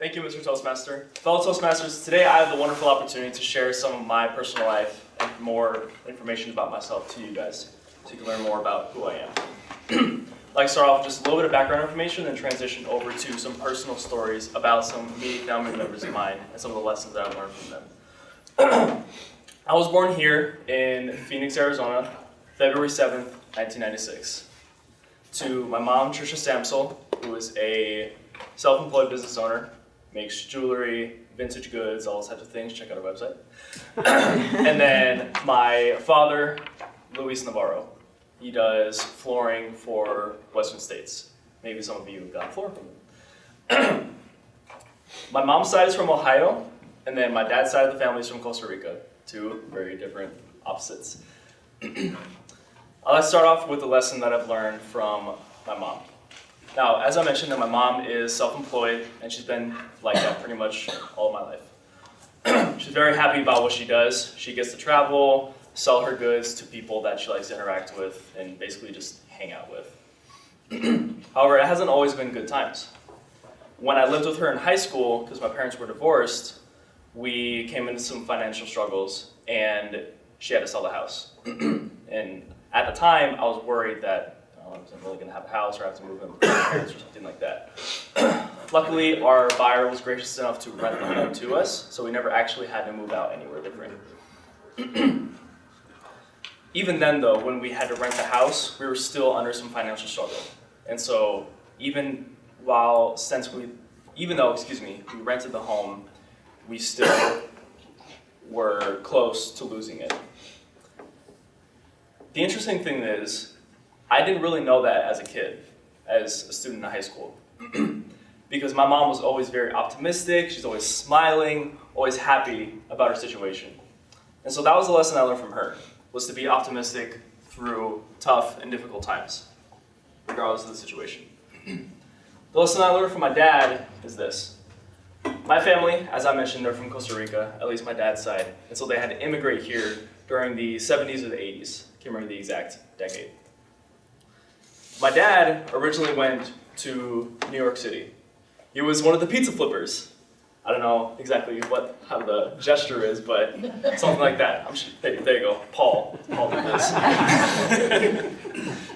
Thank you, Mr. Toastmaster. Fellow Toastmasters, today I have the wonderful opportunity to share some of my personal life and more information about myself to you guys, so you can learn more about who I am. I'd like to start off with just a little bit of background information and transition over to some personal stories about some immediate family members of mine and some of the lessons that I've learned from them. I was born here in Phoenix, Arizona, February 7th, 1996. To my mom, Trisha Samsel, who is a self-employed business owner, makes jewelry, vintage goods, all those types of things. Check out our website. And then my father, Luis Navarro. He does flooring for Western states. Maybe some of you have gotten floor from him. My mom's side is from Ohio, and then my dad's side of the family is from Costa Rica. Two very different opposites. I'll start off with a lesson that I've learned from my mom. Now, as I mentioned, that my mom is self-employed, and she's been like that pretty much all of my life. She's very happy about what she does. She gets to travel, sell her goods to people that she likes to interact with, and basically just hang out with. However, it hasn't always been good times. When I lived with her in high school, because my parents were divorced, we came into some financial struggles, and she had to sell the house. And at the time, I was worried that I wasn't really going to have a house or have to move in with my parents or something like that. Luckily, our buyer was gracious enough to rent the home to us, so we never actually had to move out anywhere different. Even then, though, when we had to rent the house, we were still under some financial struggle. And so even though we rented the home, we still were close to losing it. The interesting thing is, I didn't really know that as a kid, as a student in high school. Because my mom was always very optimistic, she's always smiling, always happy about her situation. And so that was the lesson I learned from her, was to be optimistic through tough and difficult times, regardless of the situation. The lesson I learned from my dad is this. My family, as I mentioned, they're from Costa Rica, at least my dad's side, and so they had to immigrate here during the 70s or the 80s. I can't remember the exact decade. My dad originally went to New York City. He was one of the pizza flippers. I don't know exactly how the gesture is, but something like that. There you go, Paul did this.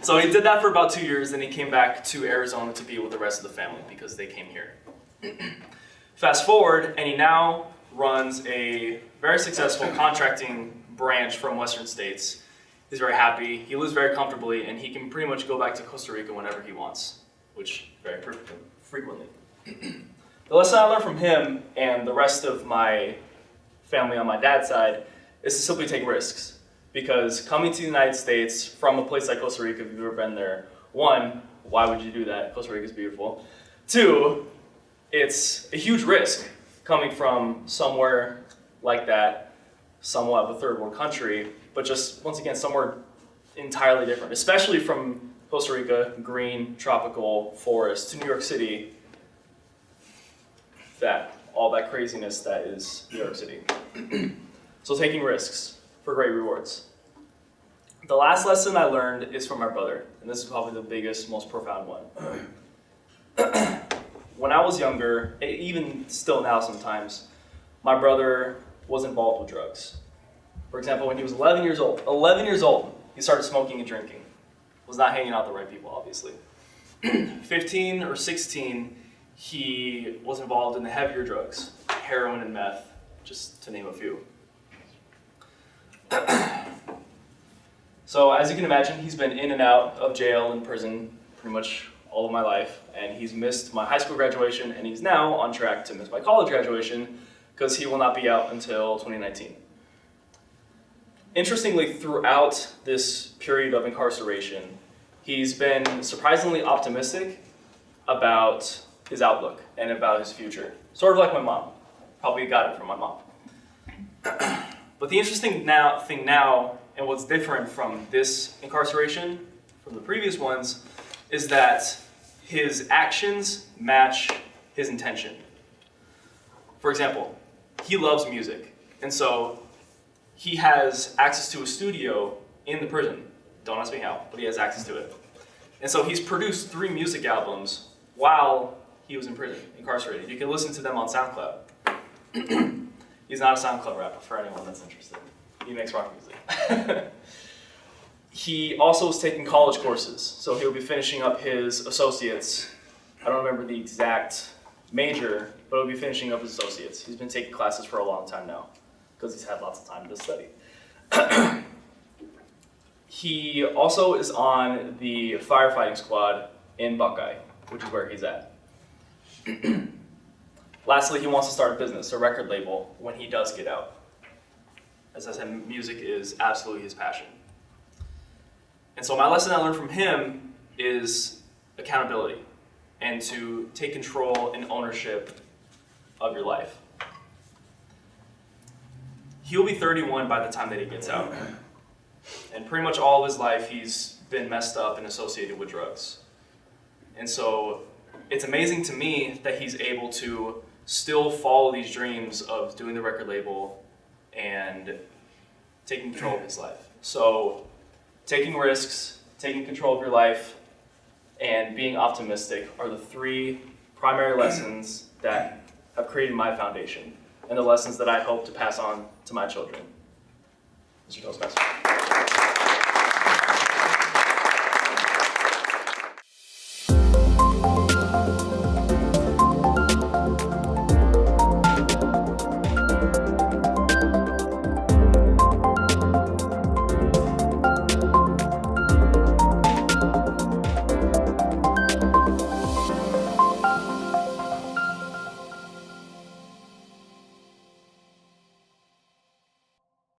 So he did that for about 2 years, then he came back to Arizona to be with the rest of the family because they came here. Fast forward, and he now runs a very successful contracting branch from Western states. He's very happy, he lives very comfortably, and he can pretty much go back to Costa Rica whenever he wants, which very frequently. The lesson I learned from him and the rest of my family on my dad's side is to simply take risks. Because coming to the United States from a place like Costa Rica, if you've ever been there, one, why would you do that? Costa Rica is beautiful. Two, it's a huge risk coming from somewhere like that, somewhat of a third world country, but just, once again, somewhere entirely different, especially from Costa Rica, green, tropical forest, to New York City, all that craziness that is New York City. So taking risks for great rewards. The last lesson I learned is from my brother, and this is probably the biggest, most profound one. When I was younger, even still now sometimes, my brother was involved with drugs. For example, when he was 11 years old, he started smoking and drinking. Was not hanging out with the right people, obviously. 15 or 16, he was involved in the heavier drugs, heroin and meth, just to name a few. So as you can imagine, he's been in and out of jail and prison pretty much all of my life, and he's missed my high school graduation, and he's now on track to miss my college graduation because he will not be out until 2019. Interestingly, throughout this period of incarceration, he's been surprisingly optimistic about his outlook and about his future. Sort of like my mom. Probably got it from my mom. But the interesting thing now, and what's different from this incarceration, from the previous ones, is that his actions match his intention. For example, he loves music, and so he has access to a studio in the prison. Don't ask me how, but he has access to it. And so he's produced 3 music albums while he was in prison, incarcerated. You can listen to them on SoundCloud. He's not a SoundCloud rapper for anyone that's interested. He makes rock music. He also is taking college courses, so he'll be finishing up his associates. I don't remember the exact major, but he'll be finishing up his associates. He's been taking classes for a long time now, because he's had lots of time to study. He also is on the firefighting squad in Buckeye, which is where he's at. Lastly, he wants to start a business, a record label, when he does get out. As I said, music is absolutely his passion. And so my lesson I learned from him is accountability and to take control and ownership of your life. He'll be 31 by the time that he gets out. And pretty much all of his life he's been messed up and associated with drugs. And so it's amazing to me that he's able to still follow these dreams of doing the record label and taking control of his life. So taking risks, taking control of your life, and being optimistic are the three primary lessons that have created my foundation and the lessons that I hope to pass on to my children. Mr. Toastmaster.